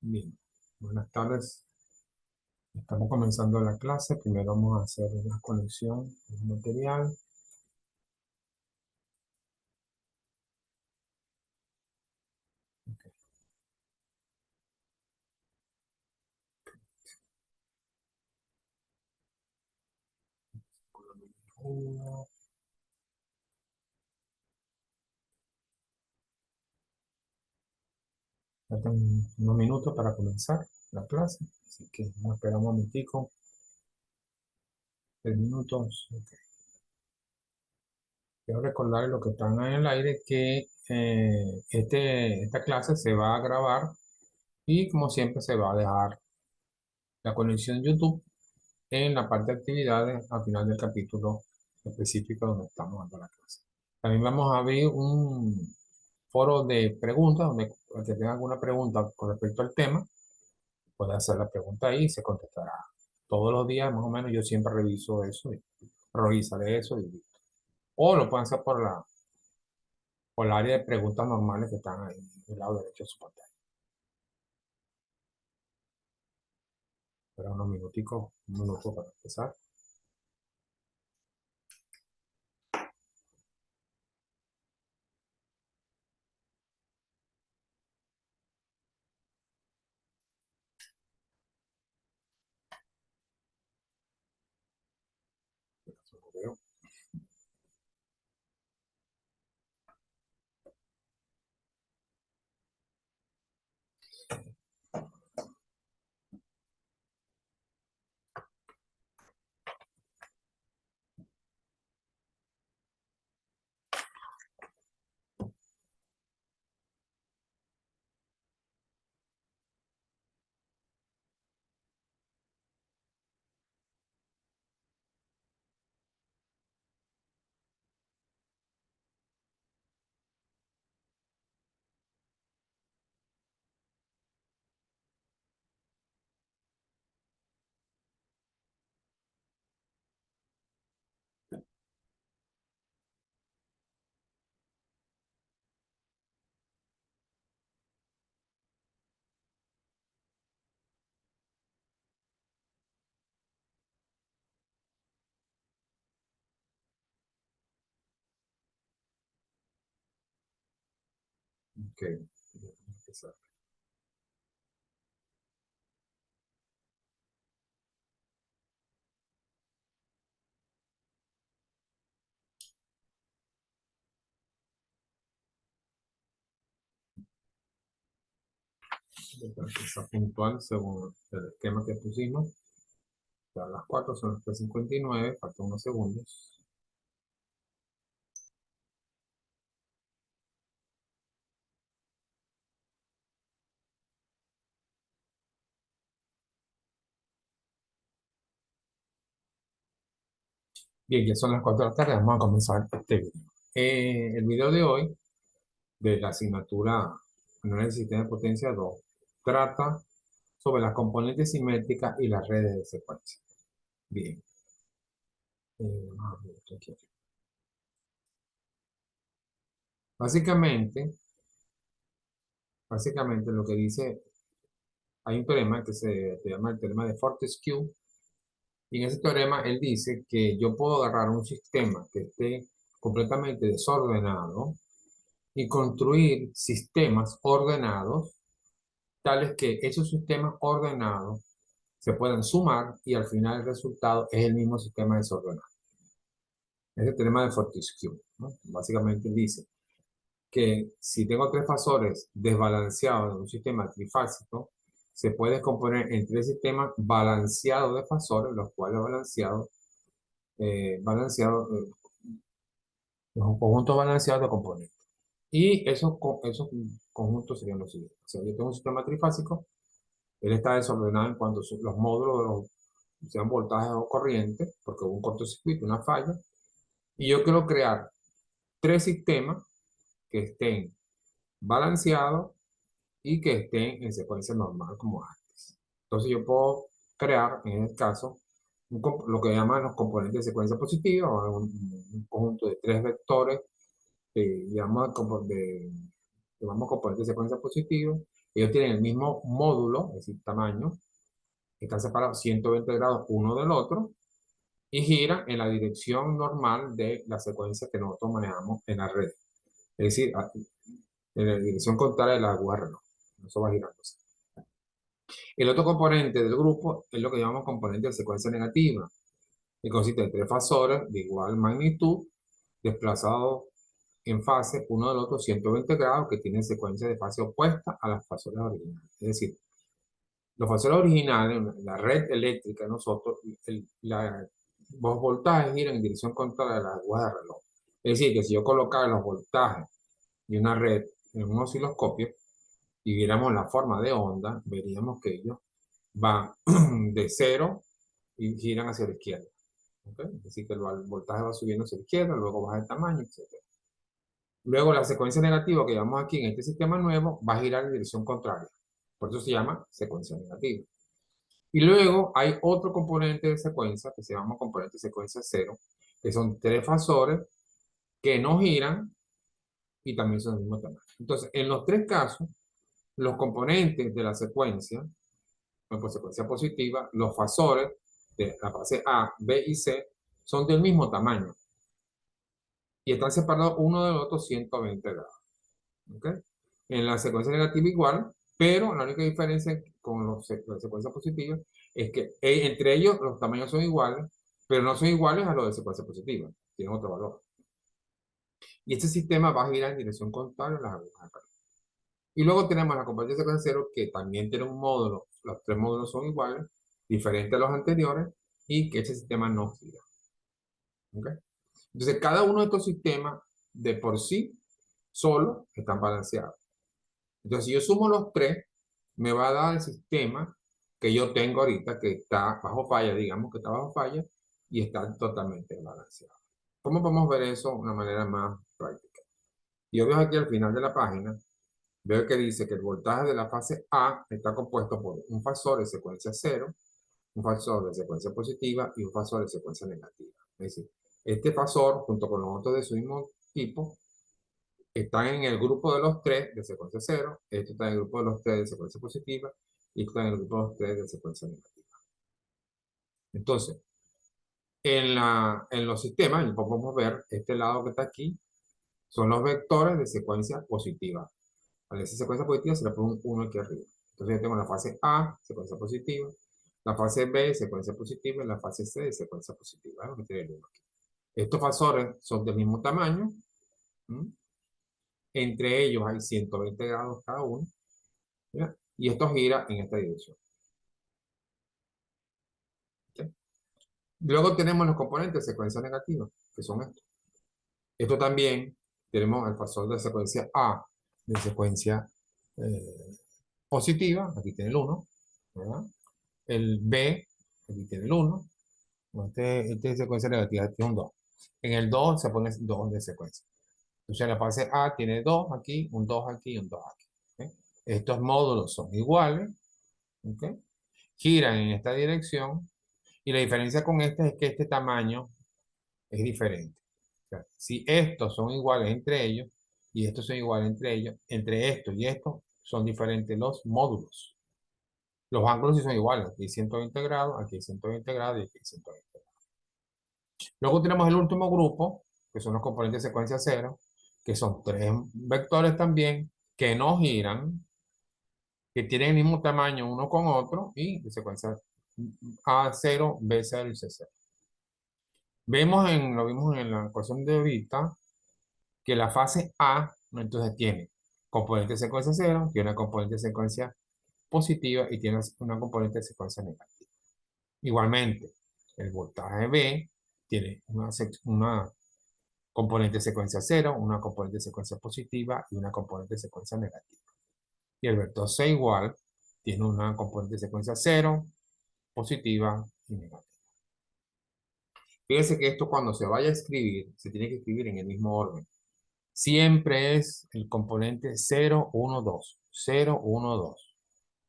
Bien, buenas tardes. Estamos comenzando la clase. Primero vamos a hacer la conexión del material. Uno. Faltan unos minutos para comenzar la clase, así que vamos a esperar un momentico, 3 minutos. Ok. Quiero recordarles los que están en el aire que esta clase se va a grabar y como siempre se va a dejar la conexión YouTube en la parte de actividades al final del capítulo específico donde estamos dando la clase. También vamos a abrir un foro de preguntas donde el que tenga alguna pregunta con respecto al tema puede hacer la pregunta ahí y se contestará. Todos los días más o menos yo siempre reviso eso y revisaré eso y listo. O lo pueden hacer por el área de preguntas normales que están ahí del lado derecho de su pantalla. Espera unos minuticos, un minuto para empezar. Ok, vamos a empezar. Está puntual según el esquema que pusimos. Ya las 4 son las 3:59, faltan unos segundos. Bien, ya son las 4 de la tarde, vamos a comenzar este video. El video de hoy, de la asignatura Análisis de Sistema de Potencia 2, trata sobre las componentes simétricas y las redes de secuencia. Bien, vamos a ver esto aquí. Básicamente, básicamente lo que dice, hay un teorema que se llama el teorema de Fortescue, y en ese teorema él dice que yo puedo agarrar un sistema que esté completamente desordenado y construir sistemas ordenados, tales que esos sistemas ordenados se puedan sumar y al final el resultado es el mismo sistema desordenado. Es el teorema de Fortescue, ¿no? Básicamente dice que si tengo tres fasores desbalanceados en un sistema trifásico, se puede componer en tres sistemas balanceados de fasores, los cuales balanceados, un conjunto balanceado de componentes. Y esos conjuntos serían los siguientes. O sea, yo tengo un sistema trifásico, él está desordenado en cuanto a los módulos, sean voltajes o corrientes, porque hubo un cortocircuito, una falla, y yo quiero crear tres sistemas que estén balanceados y que estén en secuencia normal como antes. Entonces yo puedo crear, en este caso, lo que llaman los componentes de secuencia positiva, o un conjunto de tres vectores, llamamos componentes de secuencia positiva, Ellos tienen el mismo módulo, es decir, tamaño, están separados 120 grados uno del otro y giran en la dirección normal de la secuencia que nosotros manejamos en la red. Es decir, en la dirección contraria de la aguja reloj. Eso va girando así. El otro componente del grupo es lo que llamamos componente de secuencia negativa, que consiste de tres fasores de igual magnitud, desplazados en fase uno del otro 120 grados, que tienen secuencia de fase opuesta a las fasores originales. Es decir, los fasores originales, la red eléctrica de nosotros, los voltajes giran en dirección contraria a las agujas de reloj. Es decir, que si yo colocara los voltajes de una red en un osciloscopio y viéramos la forma de onda, veríamos que ellos van de cero y giran hacia la izquierda. ¿Okay? Es decir, que el voltaje va subiendo hacia la izquierda, luego baja de tamaño, etc. Luego la secuencia negativa que llevamos aquí en este sistema nuevo va a girar en dirección contraria. Por eso se llama secuencia negativa. Y luego hay otro componente de secuencia que se llama componente de secuencia cero, que son tres fasores que no giran y también son del mismo tamaño. Entonces, en los tres casos, los componentes de la secuencia, por secuencia positiva, los fasores de la fase A, B y C son del mismo tamaño y están separados uno del otro 120 grados. ¿Okay? En la secuencia negativa igual, pero la única diferencia con las secuencias positivas es que entre ellos los tamaños son iguales, pero no son iguales a los de secuencia positiva, tienen otro valor. Y este sistema va a girar en dirección contraria a las agujas. Y luego tenemos la componente de secuencia cero, que también tiene un módulo, los tres módulos son iguales, diferentes a los anteriores, y que este sistema no gira. ¿Okay? Entonces, cada uno de estos sistemas de por sí solo están balanceados. Entonces, si yo sumo los tres, me va a dar el sistema que yo tengo ahorita, que está bajo falla, digamos que está bajo falla, y está totalmente balanceado. ¿Cómo podemos ver eso de una manera más práctica? Yo veo aquí al final de la página, veo que dice que el voltaje de la fase A está compuesto por un fasor de secuencia cero, un fasor de secuencia positiva y un fasor de secuencia negativa. Es decir, este fasor, junto con los otros de su mismo tipo, están en el grupo de los tres de secuencia cero, esto está en el grupo de los tres de secuencia positiva y esto está en el grupo de los tres de secuencia negativa. Entonces, en los sistemas, podemos ver este lado que está aquí, son los vectores de secuencia positiva. A esa secuencia positiva se le pone un 1 aquí arriba. Entonces yo tengo la fase A, secuencia positiva, la fase B, secuencia positiva, y la fase C, secuencia positiva. ¿No? Estos fasores son del mismo tamaño. ¿Mm? Entre ellos hay 120 grados cada uno. ¿Ya? Y esto gira en esta dirección. ¿Okay? Luego tenemos los componentes de secuencia negativa, que son estos. Esto también tenemos el fasor de secuencia A, de secuencia positiva, aquí tiene el 1, ¿verdad? El B, aquí tiene el 1, este es secuencia negativa, este es un 2. En el 2 se pone 2 de secuencia. Entonces la fase A tiene 2 aquí, un 2 aquí y un 2 aquí. ¿Okay? Estos módulos son iguales, ¿okay? Giran en esta dirección y la diferencia con este es que este tamaño es diferente. O sea, si estos son iguales entre ellos y estos son iguales entre ellos, entre estos y estos son diferentes los módulos. Los ángulos sí son iguales, aquí hay 120 grados, aquí hay 120 grados y aquí hay 120 grados. Luego tenemos el último grupo, que son los componentes de secuencia cero, que son tres vectores también, que no giran, que tienen el mismo tamaño uno con otro y de secuencia A0, B0 y C0. Lo vimos en la ecuación de ahorita, que la fase A, ¿no? Entonces tiene componente de secuencia cero, tiene una componente de secuencia positiva y tiene una componente de secuencia negativa. Igualmente, el voltaje B tiene una componente de secuencia cero, una componente de secuencia positiva y una componente de secuencia negativa. Y el vector C igual tiene una componente de secuencia cero, positiva y negativa. Fíjense que esto, cuando se vaya a escribir, se tiene que escribir en el mismo orden. Siempre es el componente 0, 1, 2. 0, 1, 2.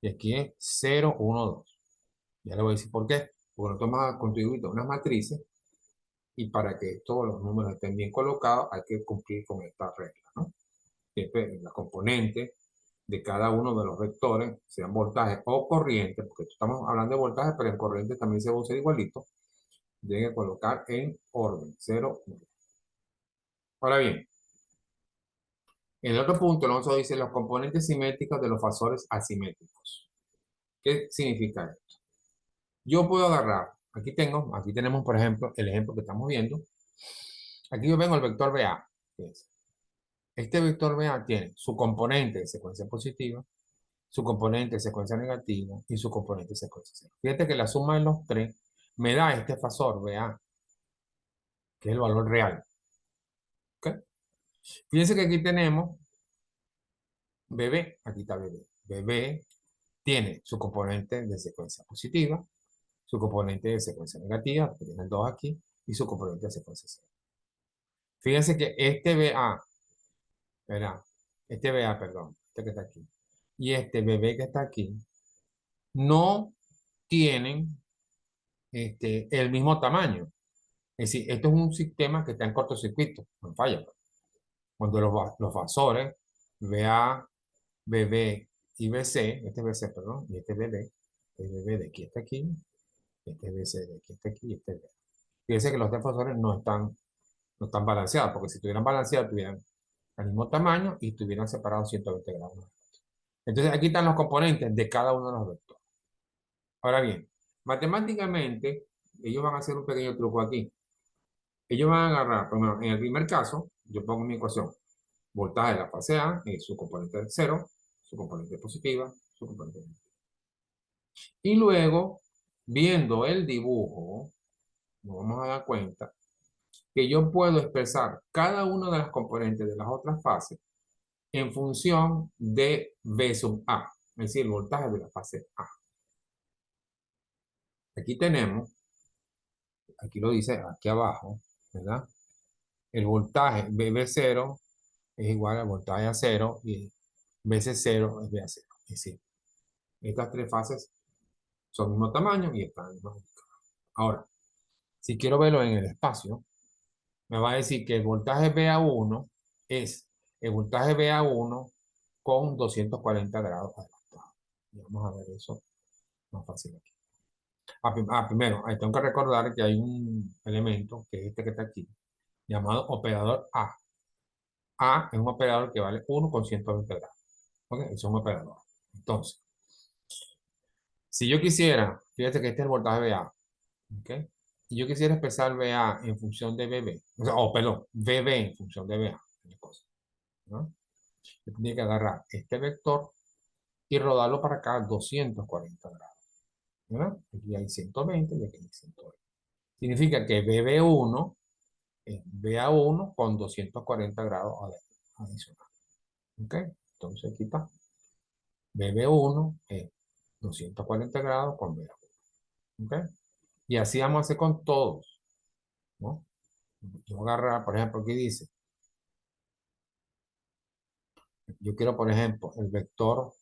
Y aquí es 0, 1, 2. Ya le voy a decir por qué. Porque nosotros vamos a contribuir unas matrices y para que todos los números estén bien colocados hay que cumplir con esta regla, ¿no? Siempre la componente de cada uno de los vectores, sean voltaje o corriente, porque estamos hablando de voltaje, pero en corriente también se va a usar igualito, deben colocar en orden, 0, 1. Ahora bien, en el otro punto, el 11 dice los componentes simétricos de los fasores asimétricos. ¿Qué significa esto? Yo puedo agarrar, aquí tenemos, por ejemplo, el ejemplo que estamos viendo. Aquí yo vengo el vector BA. Fíjense. Este vector BA tiene su componente de secuencia positiva, su componente de secuencia negativa y su componente de secuencia cero. Fíjate que la suma de los tres me da este fasor BA, que es el valor real. ¿Ok? Fíjense que aquí tenemos BB, aquí está BB. BB tiene su componente de secuencia positiva, su componente de secuencia negativa, que tiene el 2 aquí, y su componente de secuencia cero. Fíjense que este BA, ¿verdad? Este BA, perdón, este que está aquí, y este BB que está aquí, no tienen el mismo tamaño. Es decir, esto es un sistema que está en cortocircuito, no falla. Cuando los vasores VA, BB y BC, este es BC, perdón, y este BB de aquí está aquí, este es BC de aquí está aquí, y este es BB. Fíjense que los tres vasores no están balanceados, porque si estuvieran balanceados, tuvieran el mismo tamaño y estuvieran separados 120 grados. Entonces, aquí están los componentes de cada uno de los vectores. Ahora bien, matemáticamente, ellos van a hacer un pequeño truco aquí. Ellos van a agarrar, primero, en el primer caso, yo pongo mi ecuación. Voltaje de la fase A es su componente 0, su componente positiva, su componente negativa. Y luego, viendo el dibujo, nos vamos a dar cuenta que yo puedo expresar cada una de las componentes de las otras fases en función de V sub A, es decir, el voltaje de la fase A. Aquí tenemos, aquí lo dice aquí abajo, ¿verdad? El voltaje VB0 es igual al voltaje a 0 y BC0 es BA0. Es decir, estas tres fases son del mismo tamaño y están en el mismo indicador. Ahora, si quiero verlo en el espacio, me va a decir que el voltaje BA1 es el voltaje BA1 con 240 grados adelantados. Y vamos a ver eso más fácil aquí. Primero, tengo que recordar que hay un elemento, que es este que está aquí, llamado operador A. A es un operador que vale 1 con 120 grados. ¿Ok? Es un operador. Entonces, si yo quisiera, fíjate que este es el voltaje BA, ¿ok? Y yo quisiera expresar BA en función de BB, o sea, perdón, BB en función de BA, ¿no? Yo tendría que agarrar este vector y rodarlo para acá a 240 grados, ¿verdad? Aquí hay 120 y aquí hay 120. Significa que BB1 es BA1 con 240 grados adicional, ¿ok? Entonces aquí está. BB1 es 240 grados con BA1, ¿ok? Y así vamos a hacer con todos, ¿no? Yo agarrar, por ejemplo, aquí dice, yo quiero, por ejemplo, el vector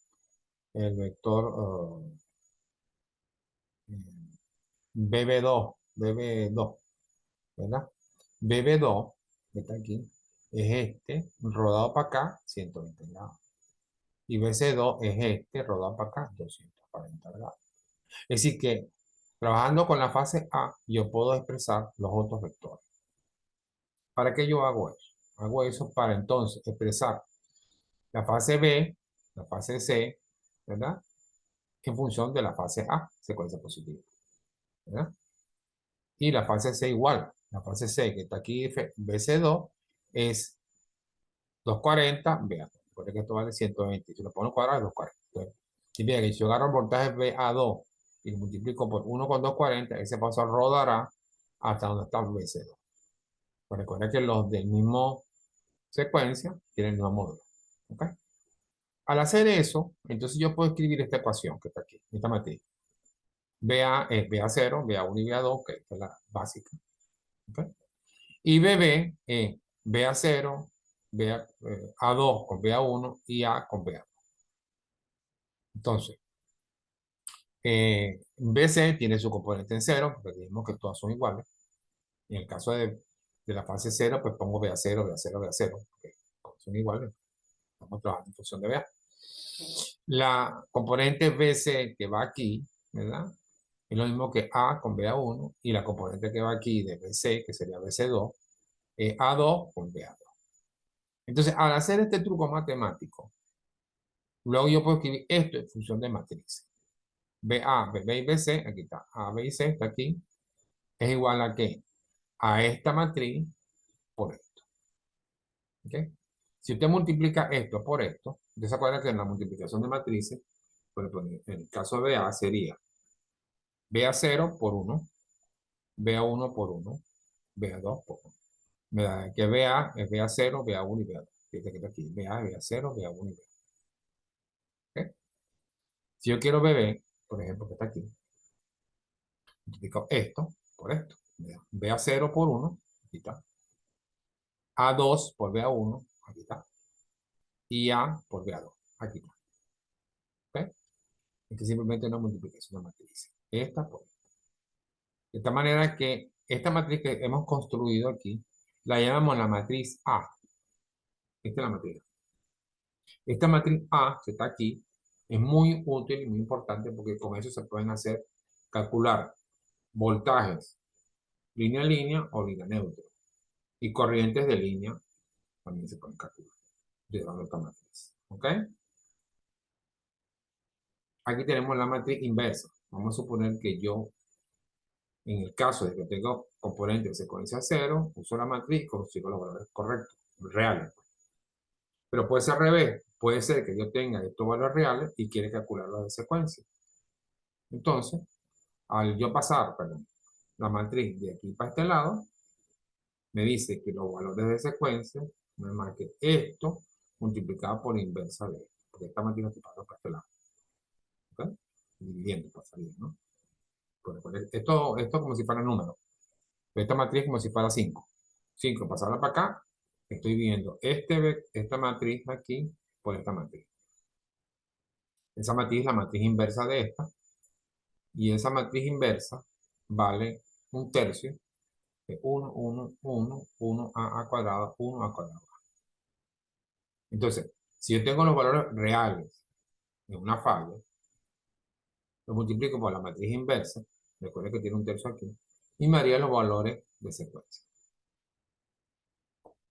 BB2, ¿verdad? BB2, que está aquí, es este, rodado para acá, 120 grados. Y BC2 es este, rodado para acá, 240 grados. Es decir que, trabajando con la fase A, yo puedo expresar los otros vectores. ¿Para qué yo hago eso? Hago eso para entonces expresar la fase B, la fase C, ¿verdad? En función de la fase A, secuencia positiva, ¿verdad? Y la fase C igual. La fase C, que está aquí, BC2, es 240, vean, recuerden que esto vale 120. Si lo pongo cuadrado, es 240. Entonces, si bien que si yo agarro el voltaje BA2 y lo multiplico por 1 con 240, ese paso rodará hasta donde está el BC2. Pues recuerden que los del mismo secuencia tienen el mismo módulo. ¿Ok? Al hacer eso, entonces yo puedo escribir esta ecuación que está aquí, esta matriz. BA es BA0, BA1 y BA2, que es la básica. ¿Ok? Y BB es BA0, A2 con BA1 y A con BA2. Entonces, BC tiene su componente en 0, porque dijimos que todas son iguales. En el caso de la fase 0, pues pongo BA0, BA0, BA0, porque son iguales. Estamos trabajando en función de BA. La componente BC que va aquí, ¿verdad? Es lo mismo que A con BA1 y la componente que va aquí de BC, que sería BC2, es A2 con BA2. Entonces, al hacer este truco matemático, luego yo puedo escribir esto en función de matriz. BA, BB y BC, aquí está, A, B y C está aquí, es igual a ¿qué? A esta matriz por esto. ¿Ok? Si usted multiplica esto por esto, usted se acuerda que en la multiplicación de matrices, por ejemplo, en el caso de BA sería BA0 por 1, BA1 por 1, BA2 por 1. Me da que BA es BA0, BA1 y BA2. Fíjate que está aquí, BA, BA0, BA1 y BA2. ¿Ok? Si yo quiero BB, por ejemplo, que está aquí, multiplico esto por esto. BA0 por 1, aquí está. A2 por BA1, aquí está. Y A por BA2, aquí está. ¿Ok? Es simplemente una multiplicación de matrices. Esta por esta. De esta manera que esta matriz que hemos construido aquí, la llamamos la matriz A. Esta es la matriz. Esta matriz A, que está aquí, es muy útil y muy importante porque con eso se pueden hacer, calcular voltajes, línea a línea o línea neutra. Y corrientes de línea también se pueden calcular llevando esta matriz. ¿Ok? Aquí tenemos la matriz inversa. Vamos a suponer que yo, en el caso de que tengo componentes de secuencia 0, uso la matriz y consigo los valores correctos, reales. Pero puede ser al revés. Puede ser que yo tenga estos valores reales y quiere calcularlos de secuencia. Entonces, al yo pasar, perdón, la matriz de aquí para este lado, me dice que los valores de secuencia no es más que esto multiplicado por la inversa de esto. Porque esta matriz está pasando para este lado. ¿Ok? Dividiendo para salir, ¿no? Esto como si fuera número. Esta matriz como si fuera 5. 5 pasarla para acá, estoy viendo esta matriz aquí por esta matriz. Esa matriz es la matriz inversa de esta. Y esa matriz inversa vale un tercio de 1, 1, 1, 1 a cuadrado, 1 a cuadrado. Entonces, si yo tengo los valores reales de una falla, lo multiplico por la matriz inversa, recuerden que tiene un tercio aquí, y me haría los valores de secuencia.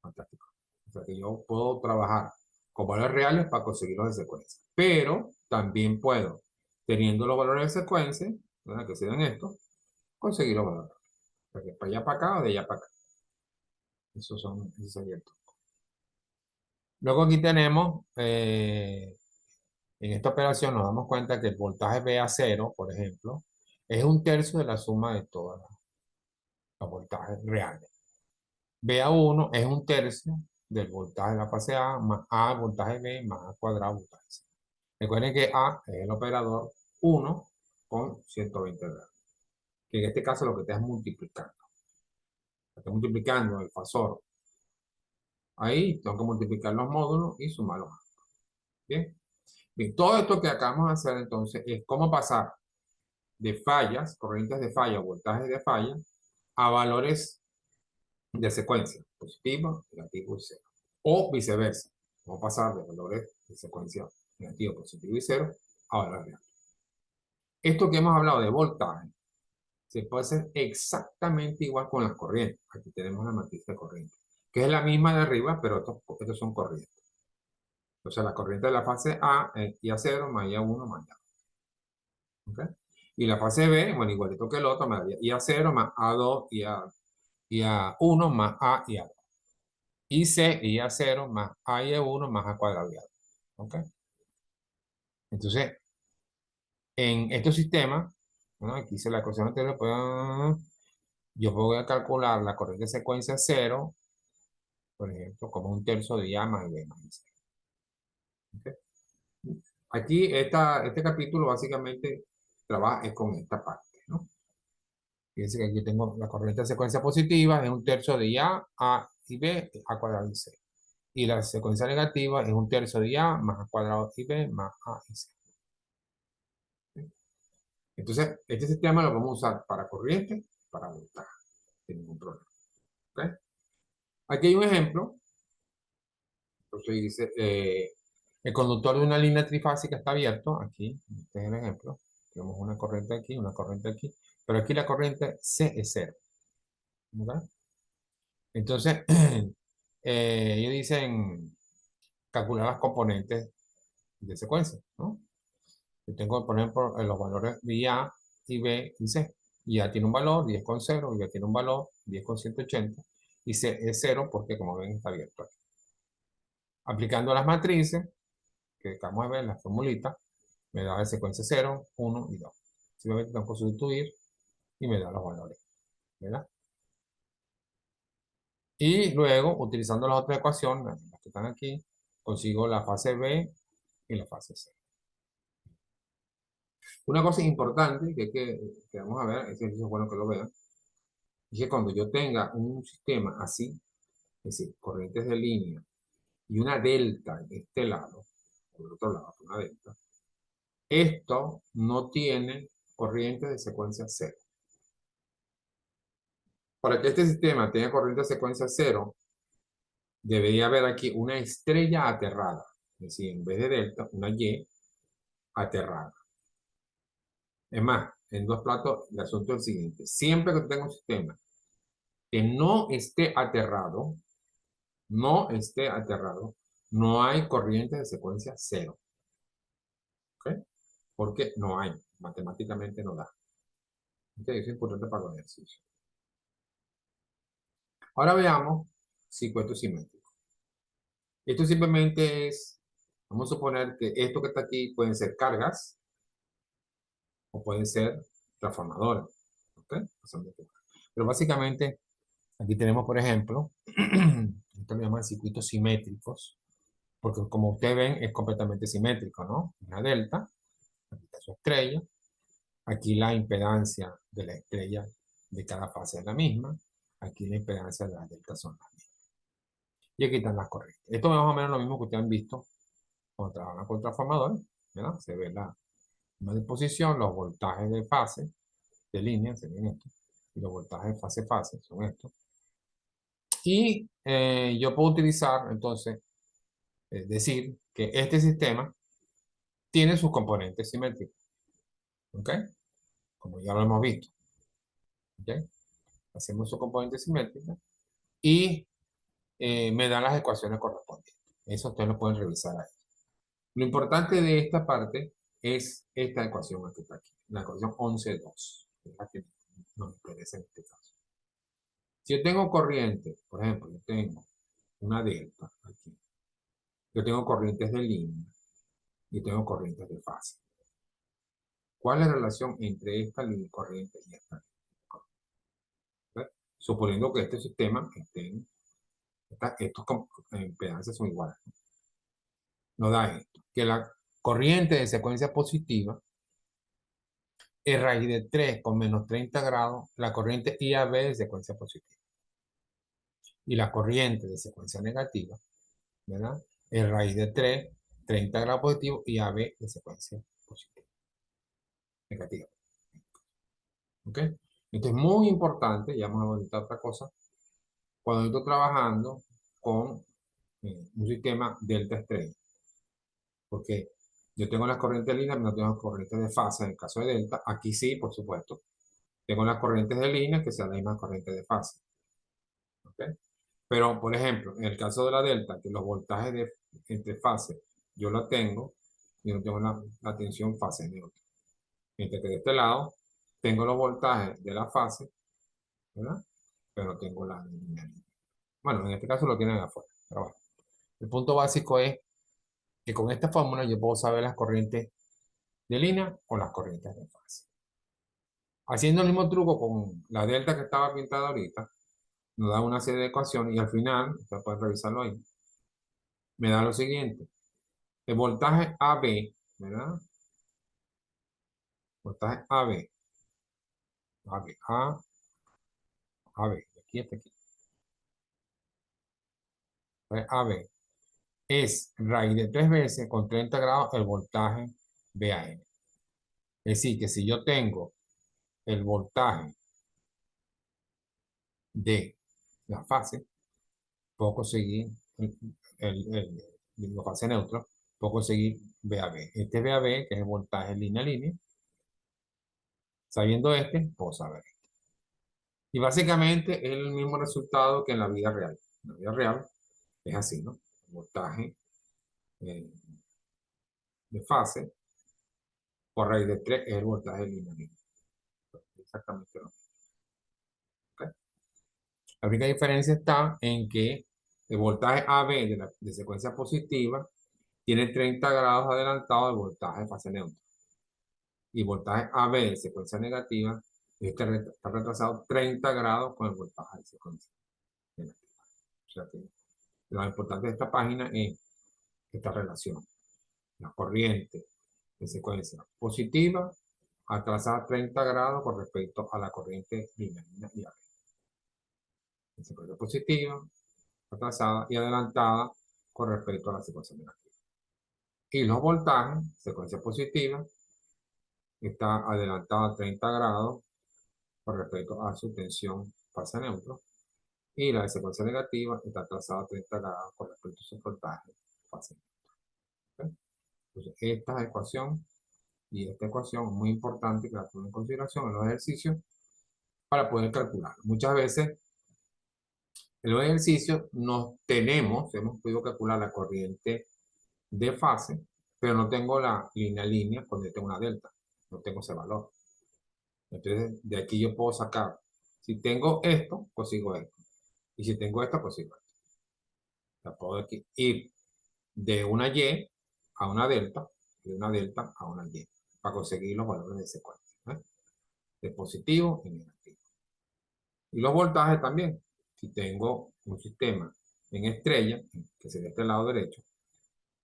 Fantástico. O sea que yo puedo trabajar con valores reales para conseguir los de secuencia. Pero también puedo, teniendo los valores de secuencia, ¿verdad? Que sean estos, conseguir los valores. O sea que para allá para acá o de allá para acá. Eso sería el truco. Luego aquí tenemos, en esta operación nos damos cuenta que el voltaje BA0, por ejemplo, es un tercio de la suma de todos los voltajes reales. BA1 es un tercio del voltaje de la fase A más A voltaje B más A cuadrado voltaje C. Recuerden que A es el operador 1 con 120 grados. Que en este caso lo que está es multiplicando. Está multiplicando el fasor. Ahí tengo que multiplicar los módulos y sumarlos. Bien. Bien, todo esto que acabamos de hacer entonces es cómo pasar de fallas, corrientes de falla, voltajes de falla, a valores de secuencia, positivo, negativo y cero. O viceversa, vamos a pasar de valores de secuencia negativo, positivo y cero a valores reales. Esto que hemos hablado de voltaje se puede hacer exactamente igual con las corrientes. Aquí tenemos la matriz de corriente, que es la misma de arriba, pero estos son corrientes. Entonces la corriente de la fase A es IA0 más IA1 más IA2. ¿Okay? Y la fase B, bueno, igualito que el otro, me daría IA0 más A2 y A1 más A y A2. Y C y A0 más A y A1 más A cuadrado y A2. ¿Ok? Entonces, en estos sistemas, ¿no? Aquí hice la ecuación anterior, pues, yo voy a calcular la corriente de secuencia 0, por ejemplo, como un tercio de A más B más C. ¿Ok? Aquí, este capítulo básicamente trabaja es con esta parte, ¿no? Fíjense que aquí tengo la corriente de secuencia positiva, es un tercio de A y B, A cuadrado y C. Y la secuencia negativa es un tercio de A más A cuadrado y B más A y C. Entonces, este sistema lo vamos a usar para corriente, para voltaje, sin ningún problema. ¿Okay? Aquí hay un ejemplo. Entonces dice, El conductor de una línea trifásica está abierto, aquí, este es el ejemplo. Tenemos una corriente aquí, una corriente aquí, pero aquí la corriente C es cero. ¿Ok? Entonces, ellos dicen calcular las componentes de secuencia, ¿no? Yo tengo, por ejemplo, los valores de A y B y C. Y A tiene un valor 10,0, y B tiene un valor 10,180, y C es cero porque, como ven, está abierto aquí. Aplicando las matrices, que acabamos de ver, la formulita, me da la secuencia 0, 1 y 2. Simplemente tengo que sustituir y me da los valores, ¿verdad? Y luego, utilizando las otras ecuaciones, las que están aquí, consigo la fase B y la fase C. Una cosa importante que vamos a ver, es bueno que lo vean, es que cuando yo tenga un sistema así, es decir, corrientes de línea y una delta de este lado, por otro lado, una delta, esto no tiene corriente de secuencia cero. Para que este sistema tenga corriente de secuencia cero, debería haber aquí una estrella aterrada. Es decir, en vez de delta, una Y aterrada. Es más, en dos platos, el asunto es el siguiente. Siempre que tenga un sistema que no esté aterrado, no hay corriente de secuencia cero. ¿Ok? Porque no hay. Matemáticamente no da. ¿Ok? Eso es importante para los ejercicios. Ahora veamos circuito simétrico. Esto simplemente es, vamos a suponer que esto que está aquí pueden ser cargas o pueden ser transformadores. ¿Ok? Pero básicamente, aquí tenemos, por ejemplo, esto lo llaman circuitos simétricos, porque como ustedes ven, es completamente simétrico, ¿no? Una delta, aquí está su estrella, aquí la impedancia de la estrella de cada fase es la misma, aquí la impedancia de las deltas son las mismas. Y aquí están las corrientes. Esto es más o menos lo mismo que ustedes han visto cuando trabajan con transformadores, ¿verdad? Se ve la disposición, los voltajes de fase, de línea, serían estos, y los voltajes de fase-fase son estos. Y yo puedo utilizar, entonces, decir que este sistema tiene sus componentes simétricos. ¿Ok? Como ya lo hemos visto. ¿Ok? Hacemos su componente simétrica y me dan las ecuaciones correspondientes. Eso ustedes lo pueden revisar ahí. Lo importante de esta parte es esta ecuación que está aquí, la ecuación 11.2, es la que nos interesa en este caso. Si yo tengo corriente, por ejemplo, yo tengo una delta aquí, yo tengo corrientes de línea y tengo corrientes de fase. ¿Cuál es la relación entre esta línea corriente y esta línea? ¿Ve? Suponiendo que este sistema estén, estos impedancias son iguales. Nos da esto, que la corriente de secuencia positiva es raíz de 3 con menos 30 grados, la corriente IAB de secuencia positiva. Y la corriente de secuencia negativa, ¿verdad? Es raíz de 3, 30 grados positivo, y AB de secuencia positiva, negativa. ¿Ok? Esto es muy importante, ya vamos a ver otra cosa, cuando estoy trabajando con un sistema delta estrella. Porque yo tengo las corrientes de línea, pero no tengo corrientes de fase en el caso de delta. Aquí sí, por supuesto. Tengo las corrientes de línea que sean las mismas corrientes de fase. ¿Ok? Pero, por ejemplo, en el caso de la delta, que los voltajes entre fases yo la tengo, yo no tengo la tensión fase neutra. Mientras que de este lado tengo los voltajes de la fase, ¿verdad? Pero no tengo la línea. Bueno, en este caso lo tienen afuera. Pero bueno, el punto básico es que con esta fórmula yo puedo saber las corrientes de línea o las corrientes de fase. Haciendo el mismo truco con la delta que estaba pintada ahorita, nos da una serie de ecuaciones y al final, ustedes pueden revisarlo ahí, me da lo siguiente. El voltaje AB, ¿verdad? Voltaje AB, AB, A, AB, aquí está aquí. AB es raíz de 3 veces con 30 grados el voltaje BAN. Es decir, que si yo tengo el voltaje de la fase, puedo conseguir la fase neutra, puedo conseguir VAB. Este es VAB, que es el voltaje línea a línea. Sabiendo este, puedo saber. Y básicamente es el mismo resultado que en la vida real. En la vida real es así, ¿no? El voltaje eh, de fase por raíz de 3 es el voltaje de línea a línea. Exactamente lo mismo. ¿Ok? La única diferencia está en que el voltaje AB de secuencia positiva tiene 30 grados adelantado del voltaje de fase neutra. Y voltaje AB de secuencia negativa está retrasado 30 grados con el voltaje de secuencia negativa. O sea que lo importante de esta página es esta relación. La corriente de secuencia positiva atrasada 30 grados con respecto a la corriente lineal y AB. La secuencia positiva atrasada y adelantada con respecto a la secuencia negativa. Y los voltajes, secuencia positiva, está adelantada a 30 grados con respecto a su tensión fase neutro. Y la de secuencia negativa está atrasada a 30 grados con respecto a su voltaje fase neutro. ¿Okay? Entonces, esta ecuación y esta ecuación es muy importante que la tomen en consideración en los ejercicios para poder calcular. Muchas veces en los ejercicios hemos podido calcular la corriente de fase, pero no tengo la línea a línea cuando tengo una delta, no tengo ese valor. Entonces, de aquí yo puedo sacar, si tengo esto, consigo esto. Y si tengo esto, consigo esto. Ya puedo aquí ir de una Y a una delta, de una delta a una Y, para conseguir los valores de secuencia, ¿eh? De positivo y negativo. Y los voltajes también. Si tengo un sistema en estrella, que sería este lado derecho,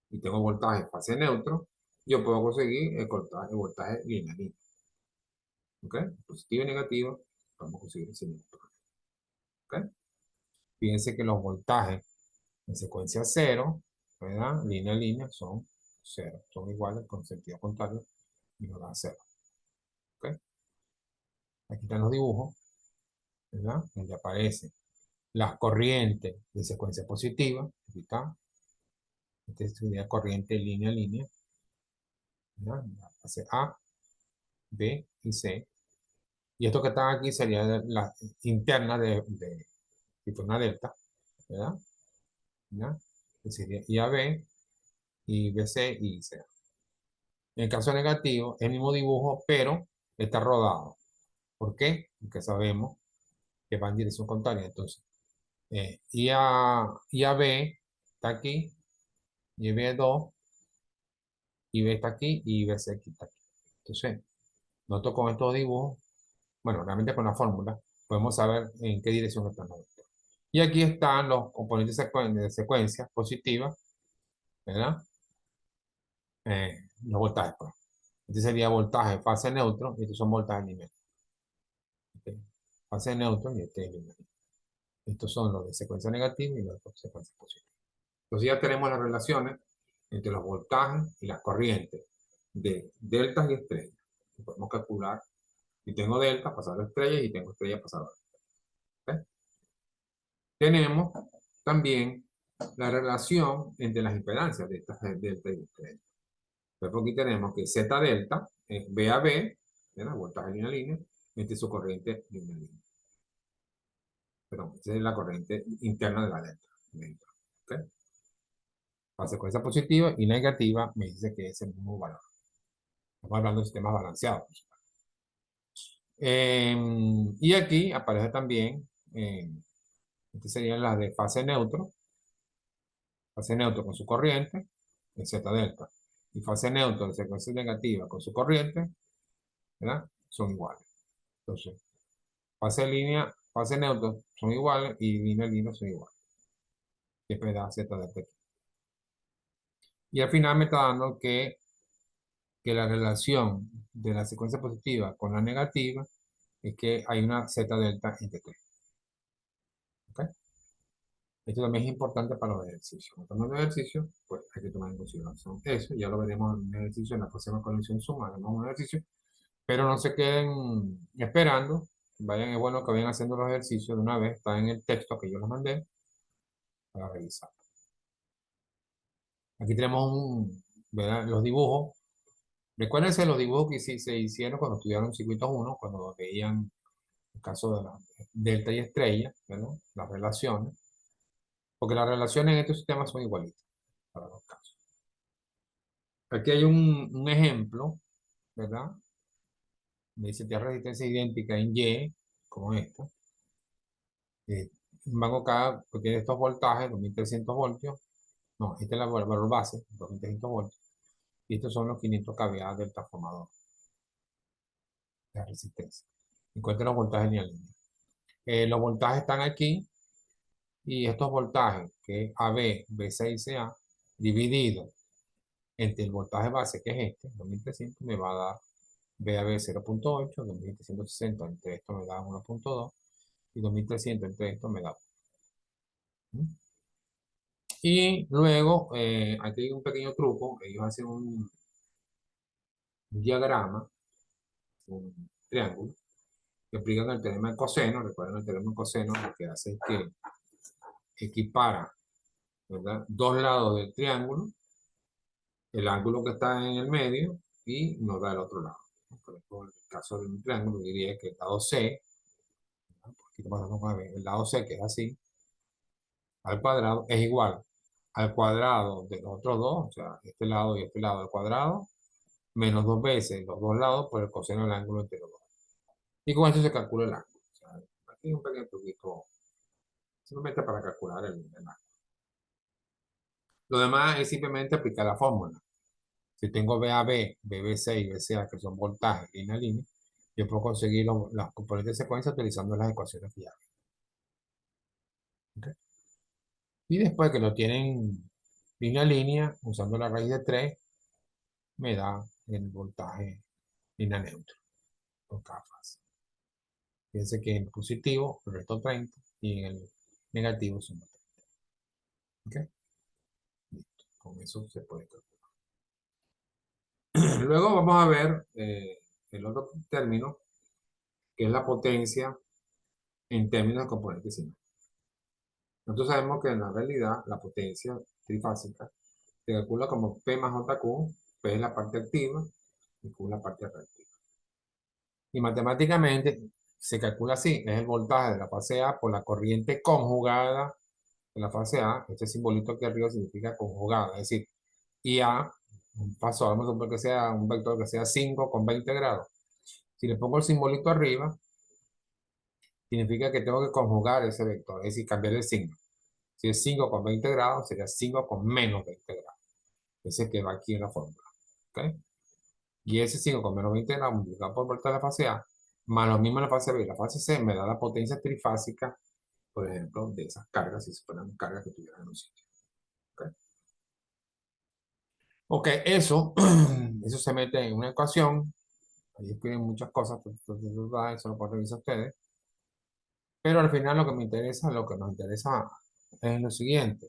y tengo voltaje fase neutro, yo puedo conseguir el voltaje lineal. ¿Ok? Positivo y negativo, vamos a conseguir ese mismo. ¿Ok? Fíjense que los voltajes en secuencia cero, ¿verdad? Línea a línea son cero, son iguales con sentido contrario y nos da cero. ¿Ok? Aquí están los dibujos, ¿verdad? Donde aparecen las corrientes de secuencia positiva. Aquí está. Esta sería corriente línea a línea, ¿verdad? La fase A, B y C. Y esto que están aquí sería la interna de tipo una delta, ¿verdad? ¿Ya? Que sería IAB, IBC y IC. En el caso negativo, es el mismo dibujo, pero está rodado. ¿Por qué? Porque sabemos que va en dirección contraria. Entonces, IAB está aquí, IB2, IB está aquí y IBC está aquí. Entonces, nosotros con estos dibujos, bueno, realmente con la fórmula, podemos saber en qué dirección están los vectores. Y aquí están los componentes de secuencia positiva, ¿verdad? Los voltajes, pues. Este sería voltaje fase neutro y estos son voltajes lineales. ¿Okay? Fase neutro y este es lineal. Estos son los de secuencia negativa y los de secuencia positiva. Entonces ya tenemos las relaciones entre los voltajes y las corrientes de deltas y estrellas. Y podemos calcular si tengo delta pasado a estrellas y tengo estrellas pasado a delta. ¿Okay? Tenemos también la relación entre las impedancias de estas delta y estrellas. Entonces aquí tenemos que Z delta es B a B, voltaje línea a línea, entre su corriente línea a línea. Perdón, esta es la corriente interna de la delta. ¿Okay? La secuencia positiva y negativa me dice que es el mismo valor. Estamos hablando de sistemas balanceados. Y aquí aparece también, estas serían las de fase neutro con su corriente, en Z delta. Y fase neutro de secuencia negativa con su corriente, ¿verdad? Son iguales. Entonces, fase neutro son iguales y línea a línea son iguales. Siempre da Z delta aquí. Y al final me está dando que la relación de la secuencia positiva con la negativa es que hay una Z delta entre 3. ¿Okay? Esto también es importante para los ejercicios. Cuando los ejercicios, pues hay que tomar en consideración eso. Ya lo veremos en un ejercicio, en la próxima conexión suma, haremos un ejercicio. Pero no se queden esperando. Vayan, es bueno que vayan haciendo los ejercicios de una vez. Está en el texto que yo les mandé para revisar. Aquí tenemos ¿verdad? Los dibujos. Recuérdense los dibujos que se hicieron cuando estudiaron circuitos 1, cuando veían el caso de la delta y estrella, ¿verdad? Las relaciones, porque las relaciones en estos sistemas son igualitas para los casos. Aquí hay un ejemplo, ¿verdad? Me dice tiene resistencia idéntica en Y, como esta. Un banco K que tiene estos voltajes, 2300 voltios. No, este es el valor base, 2300 voltios. Y estos son los 500 kVA del transformador de resistencia. Encuentren los voltajes en la línea. Los voltajes están aquí y estos voltajes, que es AB, B6 y CA, dividido entre el voltaje base, que es este, 2300, me va a dar VAB 0.8, 2360 entre esto me da 1.2 y 2300 entre esto me da 1. Y luego, aquí hay un pequeño truco, ellos hacen un diagrama, un triángulo, que aplican el teorema de coseno. Recuerden el teorema de coseno, lo que hace es que equipara, ¿verdad?, dos lados del triángulo, el ángulo que está en el medio y nos da el otro lado. Por ejemplo, en el caso de un triángulo, diría que el lado C, el lado C, que es así, al cuadrado, es igual al cuadrado de los otros dos, o sea, este lado y este lado al cuadrado, menos dos veces los dos lados por el coseno del ángulo entre los dos. Y con eso se calcula el ángulo. O sea, aquí un pequeño truquito, simplemente para calcular el ángulo. Lo demás es simplemente aplicar la fórmula. Si tengo VAB, BBC y BCA, que son voltajes línea a línea, yo puedo conseguir las componentes de secuencia utilizando las ecuaciones fiables. ¿Okay? Y después que lo tienen línea a línea, usando la raíz de 3, me da el voltaje línea neutro por cada fase. Fíjense que en el positivo el resto 30 y en el negativo son 30. ¿Okay? Listo. Con eso se puede calcular. Luego vamos a ver el otro término, que es la potencia en términos de componentes simples. Nosotros sabemos que en la realidad la potencia trifásica se calcula como P más JQ. P es la parte activa y Q es la parte reactiva. Y matemáticamente se calcula así: es el voltaje de la fase A por la corriente conjugada de la fase A. Este simbolito aquí arriba significa conjugada, es decir, IA, un paso, vamos a suponer que sea un vector que sea 5 con 20 grados. Si le pongo el simbolito arriba, significa que tengo que conjugar ese vector, es decir, cambiar el signo. Si es 5 con 20 grados, sería 5 con menos 20 grados. Ese que va aquí en la fórmula. ¿Okay? Y ese 5 con menos 20 grados multiplicado por vuelta de la fase A, más lo mismo en la fase B y la fase C, me da la potencia trifásica, por ejemplo, de esas cargas, si se fueran cargas que tuvieran en un sitio. ¿Okay? Ok, eso se mete en una ecuación. Ahí escriben muchas cosas, eso lo pueden revisar ustedes. Pero al final lo que me interesa, lo que nos interesa es lo siguiente,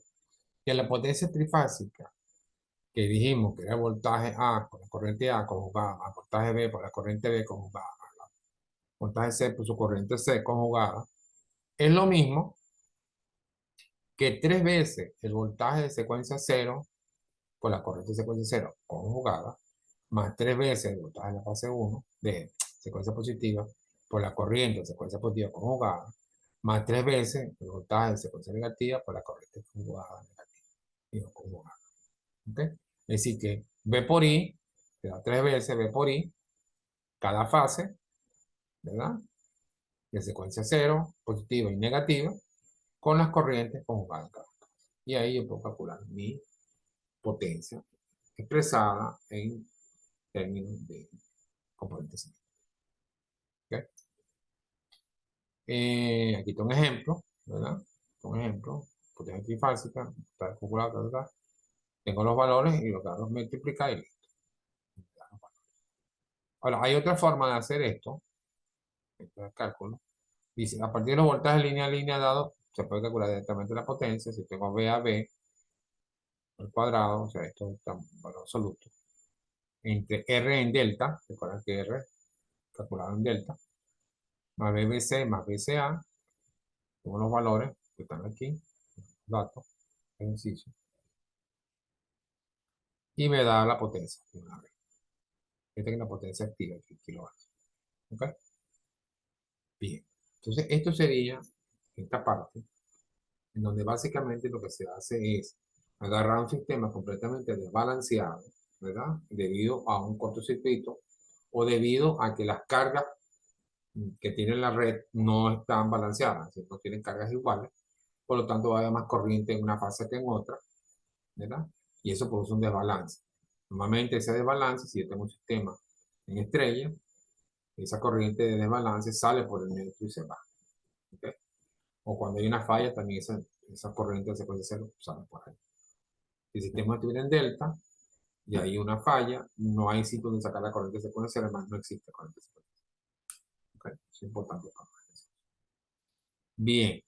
que la potencia trifásica que dijimos que era voltaje A por la corriente A conjugada a voltaje B por la corriente B conjugada a voltaje C por su corriente C conjugada, es lo mismo que tres veces el voltaje de secuencia 0 por la corriente de secuencia 0 conjugada, más tres veces el voltaje de la fase 1 de secuencia positiva por la corriente de secuencia positiva conjugada, más tres veces el voltaje de secuencia negativa por la corriente conjugada negativa y no conjugada. ¿Okay? Es decir, que B por I te da tres veces B por I cada fase, ¿verdad? De secuencia 0, positiva y negativa, con las corrientes conjugadas cada fase. Y ahí yo puedo calcular mi potencia expresada en términos de componentes. ¿Okay? Aquí está un ejemplo, ¿verdad? Un ejemplo, potencia trifásica, está calculado, ¿verdad? Tengo los valores y los datos multiplicar y listo. Ahora, hay otra forma de hacer esto, este cálculo. Dice, a partir de los voltajes línea a línea dados, se puede calcular directamente la potencia. Si tengo V a B al cuadrado, o sea, esto es un valor absoluto, entre R en delta, recuerden que R calculado en delta, más BBC más BCA, tengo los valores que están aquí, datos, ejercicio. y me da la potencia de una vez. Esta es la potencia activa, aquí, kilovatios. ¿Ok? Bien. Entonces, esto sería esta parte, en donde básicamente lo que se hace es agarrar un sistema completamente desbalanceado, ¿verdad? Debido a un cortocircuito o debido a que las cargas que tiene la red no están balanceadas, no tienen cargas iguales, por lo tanto va a haber más corriente en una fase que en otra, ¿verdad? Y eso produce un desbalance. Normalmente ese desbalance, si yo tengo un sistema en estrella, esa corriente de desbalance sale por el neutro y se va. ¿Okay? O cuando hay una falla, también esa corriente de secuencia cero sale por ahí. Si el sistema estuviera en delta y hay una falla, no hay sitio donde sacar la corriente de secuencia cero, además no existe corriente de secuencia cero. ¿Okay? Es importante para eso. Bien,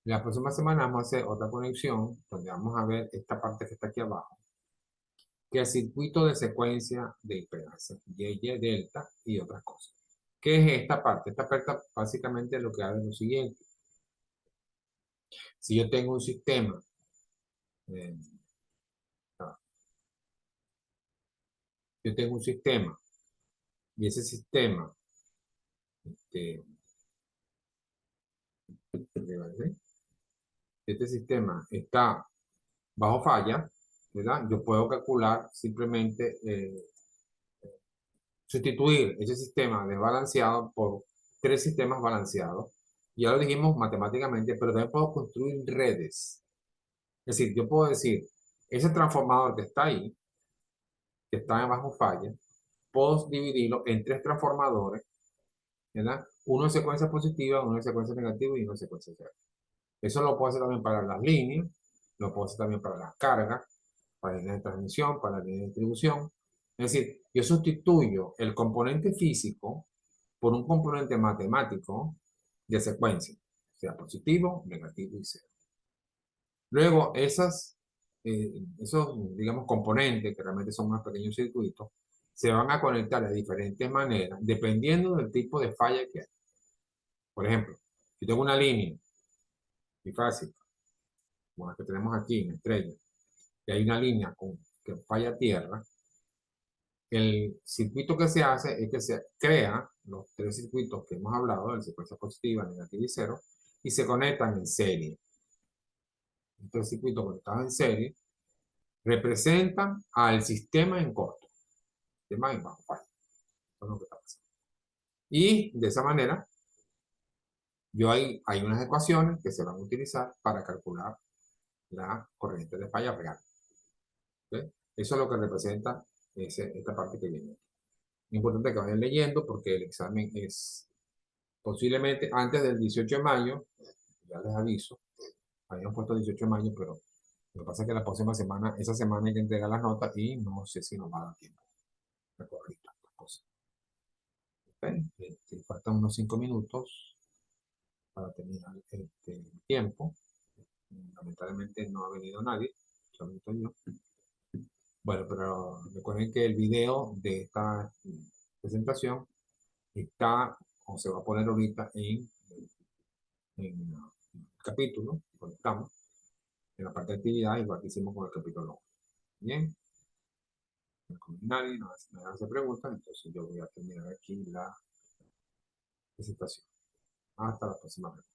la próxima semana vamos a hacer otra conexión donde vamos a ver esta parte que está aquí abajo, que es el circuito de secuencia de impedancia, Y delta y otras cosas. ¿Qué es esta parte? Esta parte básicamente lo que hace es lo siguiente. Si yo tengo un sistema, eh, yo tengo un sistema y ese sistema, este, este sistema está bajo falla, ¿verdad? Yo puedo calcular simplemente sustituir ese sistema desbalanceado por tres sistemas balanceados. Ya lo dijimos matemáticamente, pero también puedo construir redes. Es decir, yo puedo decir, ese transformador que está ahí, que está bajo falla, puedo dividirlo en tres transformadores, ¿verdad? Uno en secuencia positiva, uno en secuencia negativa y uno en secuencia cero. Eso lo puedo hacer también para las líneas, lo puedo hacer también para las cargas, para líneas de transmisión, para líneas de distribución. Es decir, yo sustituyo el componente físico por un componente matemático de secuencia, sea positivo, negativo y cero. Luego, esos, digamos, componentes, que realmente son más pequeños circuitos, se van a conectar de diferentes maneras, dependiendo del tipo de falla que hay. Por ejemplo, si tengo una línea bifásica, como la que tenemos aquí en estrella, y hay una línea que falla a tierra, el circuito que se hace es que se crea los tres circuitos que hemos hablado, de secuencia positiva, negativa y cero, y se conectan en serie. Estos circuitos conectados en serie representan al sistema en corto, sistema en bajo falla. Eso es lo que está pasando. Y de esa manera, hay unas ecuaciones que se van a utilizar para calcular la corriente de falla real. ¿Okay? Eso es lo que representa esta parte que viene. Es importante que vayan leyendo porque el examen es posiblemente antes del 18 de mayo, ya les aviso, habíamos puesto 18 de mayo, pero lo que pasa es que la próxima semana, esa semana hay que entregar las notas y no sé si nos va a dar tiempo de corregir tantas cosas. ¿Okay? Faltan unos 5 minutos para terminar el tiempo. Lamentablemente no ha venido nadie, solamente yo. Bueno, pero recuerden que el video de esta presentación está, o se va a poner ahorita en el capítulo, conectamos, en la parte de actividad, igual que hicimos con el capítulo 1. Bien, no nadie me hace preguntas, entonces yo voy a terminar aquí la presentación. Hasta la próxima vez.